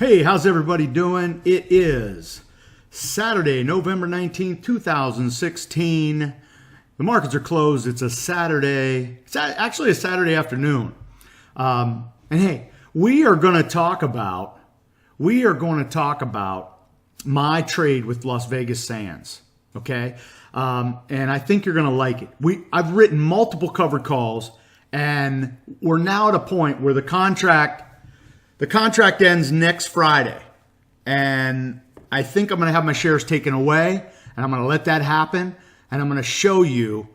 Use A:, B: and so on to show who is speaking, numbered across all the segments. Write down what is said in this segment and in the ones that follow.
A: Hey, how's everybody doing? It is Saturday, November 19th, 2016. The markets are closed. It's a Saturday. It's actually a Saturday afternoon. And hey, we are going to talk about my trade with Las Vegas Sands. Okay. And I think you're going to like it. I've written multiple covered calls, and we're now at a point where the contract ends next Friday. And I think I'm going to have my shares taken away, and I'm going to let that happen. And I'm going to show you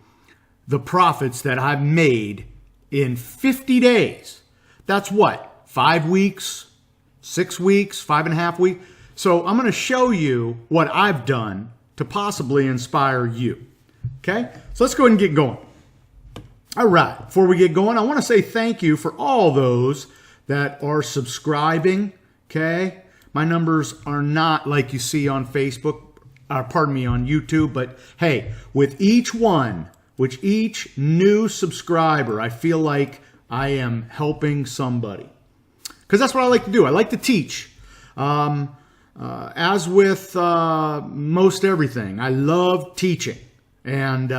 A: the profits that I've made in 50 days. That's what? 5 weeks, 6 weeks, 5.5 weeks. So I'm going to show you what I've done to possibly inspire you. Okay? So let's go ahead and get going. All right. Before we get going, I want to say thank you for all those that are subscribing. Okay? My numbers are not like you see on Facebook, on YouTube, but hey, with each new subscriber, I feel like I am helping somebody. Because that's what I like to do. I like to teach. As with most everything, I love teaching. And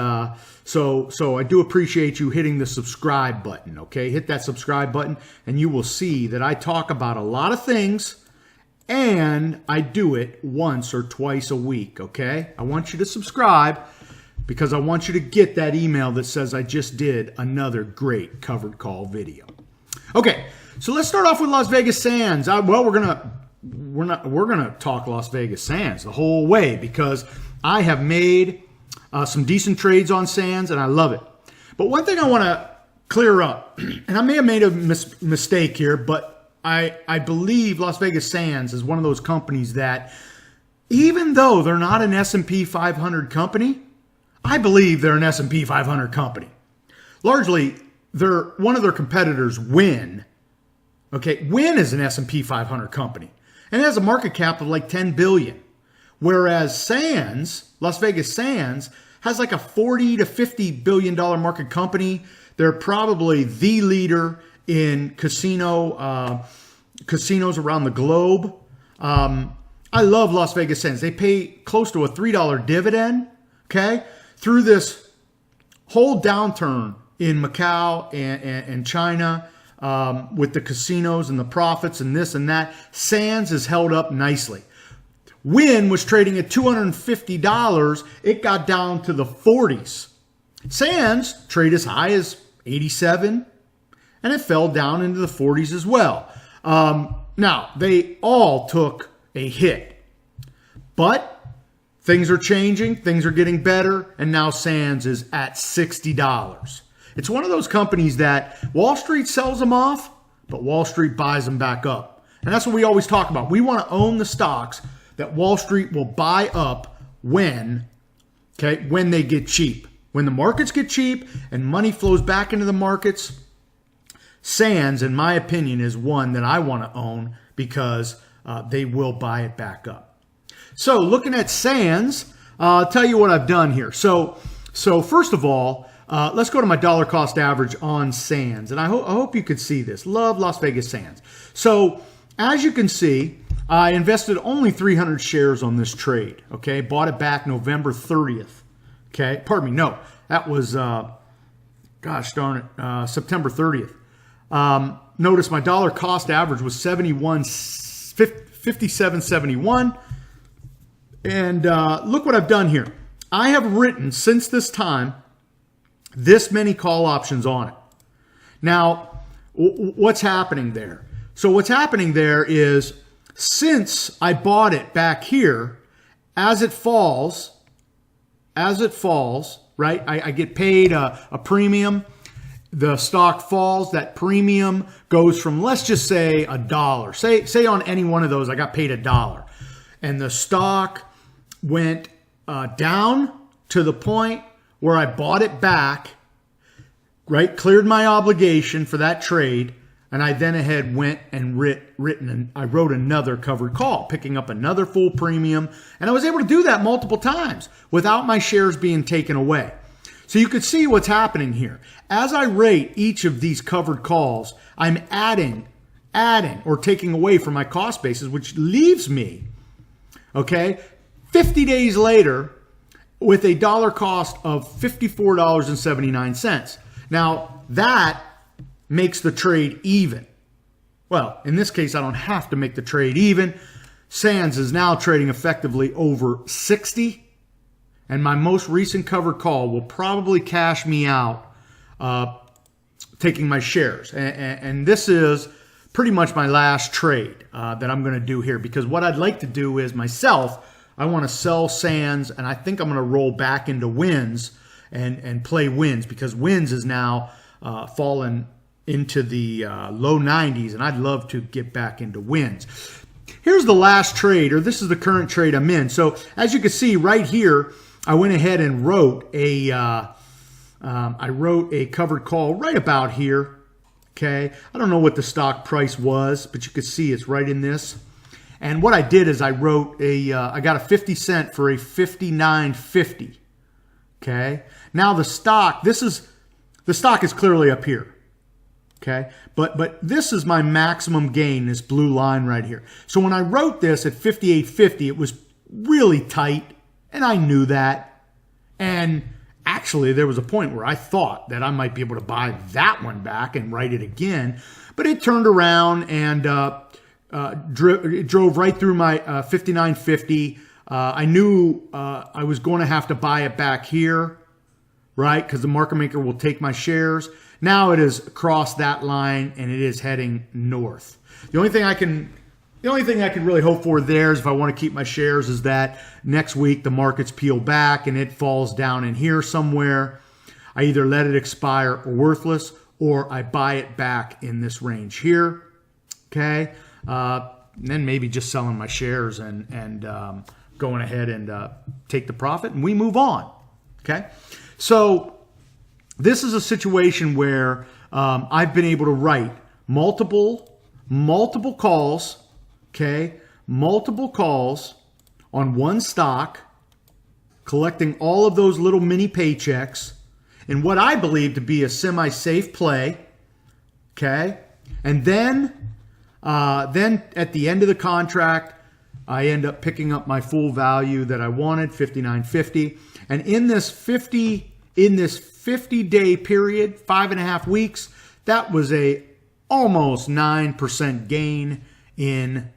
A: so I do appreciate you hitting the subscribe button, okay? Hit that subscribe button, and you will see that I talk about a lot of things, and I do it once or twice a week, okay? I want you to subscribe because I want you to get that email that says I just did another great covered call video. Okay, so let's start off with Las Vegas Sands. We're gonna talk Las Vegas Sands the whole way because I have made some decent trades on Sands, and I love it. But one thing I want to clear up, and I may have made a mistake here, but I believe Las Vegas Sands is one of those companies that, even though they're not an S&P 500 company, I believe they're an S&P 500 company. Largely, one of their competitors, Wynn. Okay, Wynn is an S&P 500 company, and it has a market cap of like $10 billion. Whereas Sands, Las Vegas Sands, has like a $40 to $50 billion market company. They're probably the leader in casinos around the globe. I love Las Vegas Sands. They pay close to a $3 dividend, okay? Through this whole downturn in Macau and China, with the casinos and the profits and this and that, Sands has held up nicely. Wynn was trading at $250. It got down to the 40s. Sands trade as high as 87, and it fell down into the 40s as well. Now, they all took a hit. But things are changing. Things are getting better. And now Sands is at $60. It's one of those companies that Wall Street sells them off, but Wall Street buys them back up. And that's what we always talk about. We want to own the stocks that Wall Street will buy up when they get cheap. When the markets get cheap and money flows back into the markets, Sands, in my opinion, is one that I want to own because they will buy it back up. So looking at Sands, I'll tell you what I've done here. So first of all, let's go to my dollar cost average on Sands. And I hope you could see this. Love Las Vegas Sands. So as you can see, I invested only 300 shares on this trade, okay? Bought it back November 30th, okay? Pardon me, no. That was, September 30th. Notice my dollar cost average was 57.71. And look what I've done here. I have written, since this time, this many call options on it. Now, what's happening there? So what's happening there is, since I bought it back here, as it falls, right? I get paid a premium. The stock falls. That premium goes from, let's just say, $1. Say on any one of those, I got paid $1. And the stock went down to the point where I bought it back, right? Cleared my obligation for that trade. And I then went and I wrote another covered call, picking up another full premium. And I was able to do that multiple times without my shares being taken away. So you could see what's happening here. As I rate each of these covered calls, I'm adding adding or taking away from my cost basis, which leaves me, okay, 50 days later with a dollar cost of $54.79. Now, that makes the trade even. Well, in this case, I don't have to make the trade even. Sands is now trading effectively over 60, and my most recent covered call will probably cash me out taking my shares. And this is pretty much my last trade that I'm going to do here, because what I'd like to do is myself, I want to sell Sands, and I think I'm going to roll back into Wins and play Wins, because Wins is now fallen into the low 90s, and I'd love to get back into Wins. Here's the last trade, or this is the current trade I'm in. So as you can see right here, I went ahead and wrote a covered call right about here. Okay, I don't know what the stock price was, but you can see it's right in this. And what I did is I wrote I got a 50 cent for a 59.50. Okay, now the stock is clearly up here. Okay, but this is my maximum gain, this blue line right here. So when I wrote this at 58.50, it was really tight, and I knew that. And actually, there was a point where I thought that I might be able to buy that one back and write it again, but it turned around and drove right through my 59.50. I knew I was going to have to buy it back here, right? Because the market maker will take my shares. Now it has crossed that line and it is heading north. The only thing I can really hope for there is, if I want to keep my shares, is that next week the markets peel back and it falls down in here somewhere. I either let it expire or worthless, or I buy it back in this range here. Okay, and then maybe just selling my shares and going ahead and take the profit, and we move on. Okay, so this is a situation where I've been able to write multiple calls. Okay, multiple calls on one stock, collecting all of those little mini paychecks in what I believe to be a semi-safe play. Okay, and then at the end of the contract, I end up picking up my full value that I wanted, $59.50. And in this 50-day period, 5.5 weeks, that was a almost 9% gain in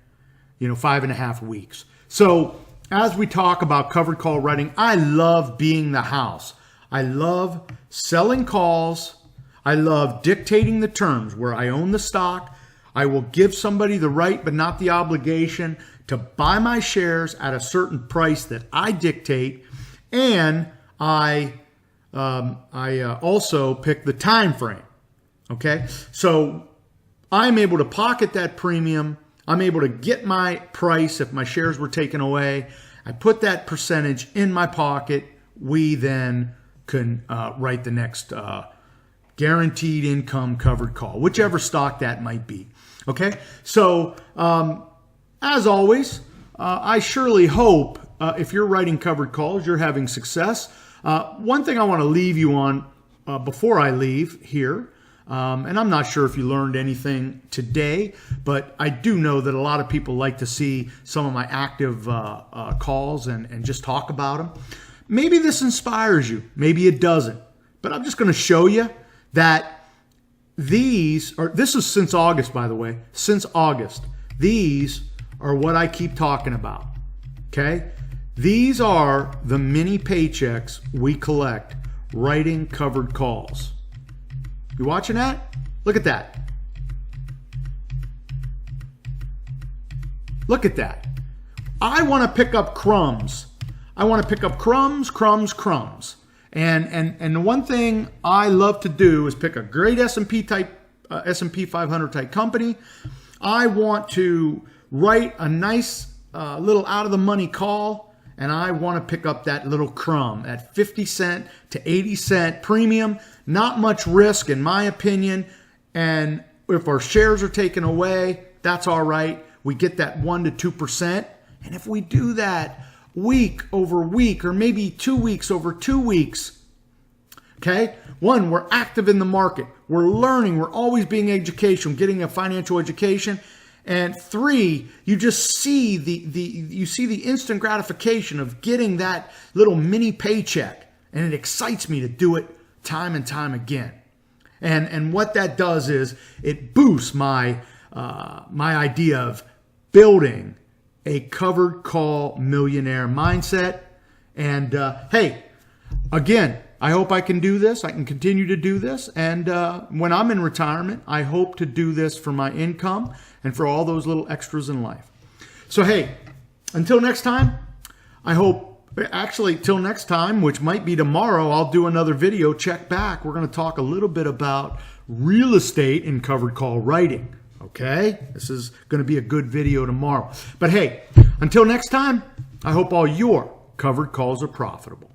A: 5.5 weeks. So as we talk about covered call writing, I love being the house. I love selling calls. I love dictating the terms where I own the stock. I will give somebody the right but not the obligation to buy my shares at a certain price that I dictate, and I also pick the time frame. Okay, so I'm able to pocket that premium. I'm able to get my price if my shares were taken away. I put that percentage in my pocket. We then can write the next guaranteed income covered call, whichever stock that might be. Okay, so as always, I surely hope if you're writing covered calls, you're having success. One thing I want to leave you on before I leave here, and I'm not sure if you learned anything today, but I do know that a lot of people like to see some of my active calls and just talk about them. Maybe this inspires you. Maybe it doesn't. But I'm just going to show you that this is since August, by the way, since August. These are what I keep talking about. Okay? These are the mini paychecks we collect writing covered calls. You watching that? Look at that. Look at that. I want to pick up crumbs. I want to pick up crumbs. And the one thing I love to do is pick a great S&P 500 type company. I want to write a nice little out of the money call, and I want to pick up that little crumb at 50 cent to 80 cent premium. Not much risk in my opinion. And if our shares are taken away, that's all right. We get that 1 to 2%. And if we do that week over week, or maybe 2 weeks over 2 weeks, Okay? One, we're active in the market. We're learning. We're always being educational, getting a financial education. And three, you just see the instant gratification of getting that little mini paycheck. And it excites me to do it time and time again. And what that does is it boosts my idea of building a covered call millionaire mindset. And hey, again, I hope I can do this. I can continue to do this. And when I'm in retirement, I hope to do this for my income and for all those little extras in life. So hey, until next time, I hope, actually till next time, which might be tomorrow, I'll do another video. Check back. We're going to talk a little bit about real estate and covered call writing. Okay? This is going to be a good video tomorrow. But hey, until next time, I hope all your covered calls are profitable.